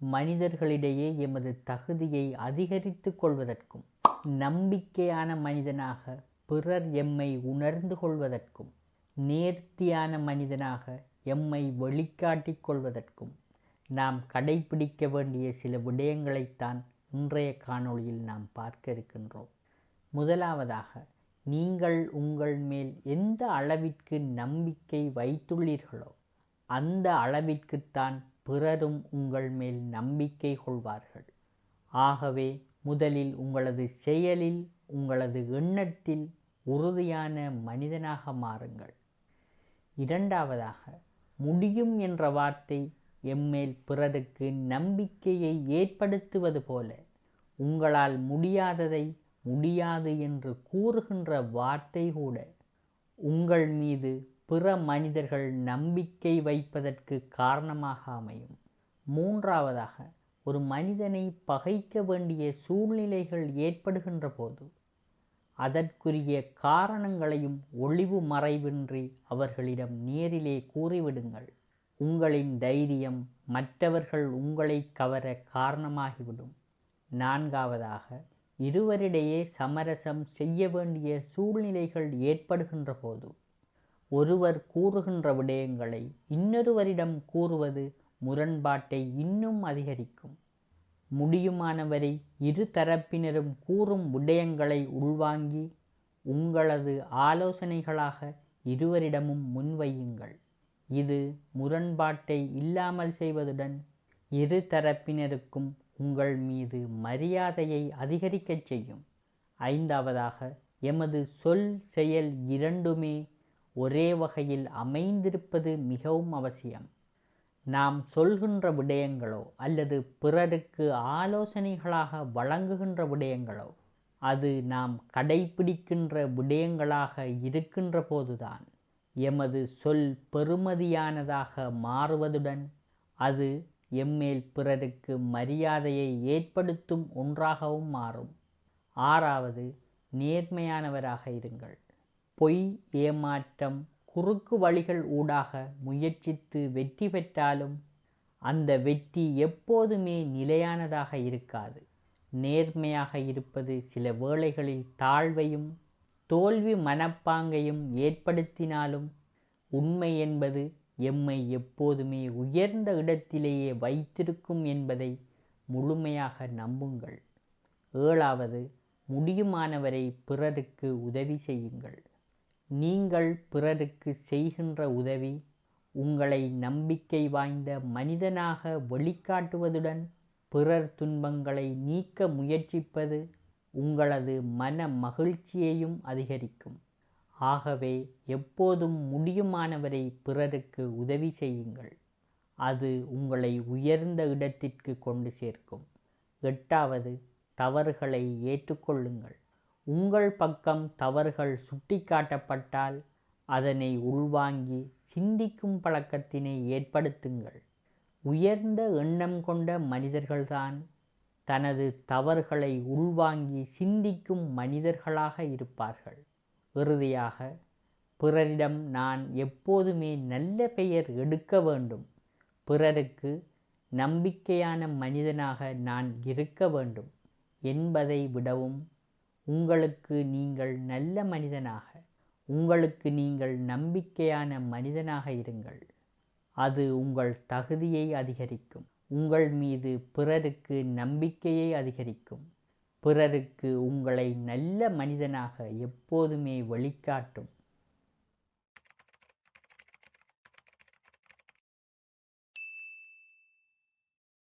மனிதர்களிடையே எமது தகுதியை அதிகரித்து கொள்வதற்கும், நம்பிக்கையான மனிதனாக பிறர் எம்மை உணர்ந்து கொள்வதற்கும், நேர்த்தியான மனிதனாக எம்மை வெளிக்காட்டிக் கொள்வதற்கும் நாம் கடைபிடிக்க வேண்டிய சில விடயங்களைத்தான் இன்றைய காணொளியில் நாம் பார்க்க இருக்கின்றோம். முதலாவதாக, நீங்கள் உங்கள் மேல் எந்த அளவிற்கு நம்பிக்கை வைத்துள்ளீர்களோ அந்த அளவிற்குத்தான் பிறரும் உங்கள் மேல் நம்பிக்கை கொள்வார்கள். ஆகவே முதலில் உங்களது செயலில், உங்களது எண்ணத்தில் உறுதியான மனிதனாக மாறுங்கள். இரண்டாவதாக, முடியும் என்ற வார்த்தை எம்மேல் பிறருக்கு நம்பிக்கையை ஏற்படுத்துவது போல, உங்களால் முடியாததை முடியாது என்று கூறுகின்ற வார்த்தை கூட உங்கள் மீது பிற மனிதர்கள் நம்பிக்கை வைப்பதற்கு காரணமாக அமையும். மூன்றாவதாக, ஒரு மனிதனை பகைக்க வேண்டிய சூழ்நிலைகள் ஏற்படுகின்ற போது அதற்குரிய காரணங்களையும் ஒளிவு மறைவின்றி அவர்களிடம் நேரிலே கூறிவிடுங்கள். உங்களின் தைரியம் மற்றவர்கள் உங்களை கவர காரணமாகிவிடும். நான்காவதாக, இருவரிடையே சமரசம் செய்ய வேண்டிய சூழ்நிலைகள் ஏற்படுகின்ற போது ஒருவர் கூறுகின்ற விடயங்களை இன்னொருவரிடம் கூறுவது முரண்பாட்டை இன்னும் அதிகரிக்கும். முடியுமானவரை இரு தரப்பினரும் கூறும் விடயங்களை உள்வாங்கி உங்களது ஆலோசனைகளாக இருவரிடமும் முன்வையுங்கள். இது முரண்பாட்டை இல்லாமல் செய்வதுடன் இரு தரப்பினருக்கும் உங்கள் மீது மரியாதையை அதிகரிக்கச் செய்யும். ஐந்தாவதாக, எமது சொல் செயல் இரண்டுமே ஒரே வகையில் அமைந்திருப்பது மிகவும் அவசியம். நாம் சொல்கின்ற விடயங்களோ அல்லது பிறருக்கு ஆலோசனைகளாக வழங்குகின்ற விடயங்களோ அது நாம் கடைபிடிக்கின்ற விடயங்களாக இருக்கின்ற போதுதான் எமது சொல் பெறுமதியானதாக மாறுவதுடன் அது எம்மேல் பிறருக்கு மரியாதையை ஏற்படுத்தும் ஒன்றாகவும் மாறும். ஆறாவது, நேர்மையானவராக இருங்கள். பொய், ஏமாற்றம், குறுக்கு வழிகள் ஊடாக முயற்சித்து வெற்றி பெற்றாலும் அந்த வெற்றி எப்போதுமே நிலையானதாக இருக்காது. நேர்மையாக இருப்பது சில வேளைகளில் தாழ்வையும் தோல்வி மனப்பாங்கையும் ஏற்படுத்தினாலும் உண்மை என்பது எம்மை எப்போதுமே உயர்ந்த இடத்திலேயே வைத்திருக்கும் என்பதை முழுமையாக நம்புங்கள். ஏழாவது, முடியுமானவரை பிறருக்கு உதவி செய்யுங்கள். நீங்கள் பிறருக்கு செய்கின்ற உதவி உங்களை நம்பிக்கை வாய்ந்த மனிதனாக வெளிக்காட்டுவதுடன் பிறர் துன்பங்களை நீக்க முயற்சிப்பது உங்களது மன மகிழ்ச்சியையும் அதிகரிக்கும். ஆகவே எப்போதும் முடியுமானவரை பிறருக்கு உதவி செய்யுங்கள். அது உங்களை உயர்ந்த இடத்திற்கு கொண்டு சேர்க்கும். எட்டாவது, தவறுகளை ஏற்றுக்கொள்ளுங்கள். உங்கள் பக்கம் தவறுகள் சுட்டிக்காட்டப்பட்டால் அதனை உள்வாங்கி சிந்திக்கும் பழக்கத்தினை ஏற்படுத்துங்கள். உயர்ந்த எண்ணம் கொண்ட மனிதர்கள்தான் தனது தவறுகளை உள்வாங்கி சிந்திக்கும் மனிதர்களாக இருப்பார்கள். இறுதியாக, பிறரிடம் நான் எப்போதுமே நல்ல பெயர் எடுக்க வேண்டும், பிறருக்கு நம்பிக்கையான மனிதனாக நான் இருக்க வேண்டும் என்பதை விடவும் உங்களுக்கு நீங்கள் நல்ல மனிதனாக, உங்களுக்கு நீங்கள் நம்பிக்கையான மனிதனாக இருங்கள். அது உங்கள் தகுதியை அதிகரிக்கும். உங்கள் மீது பிறருக்கு நம்பிக்கையை அதிகரிக்கும். பிறருக்கு உங்களை நல்ல மனிதனாக எப்போதுமே வெளிக்காட்டும்.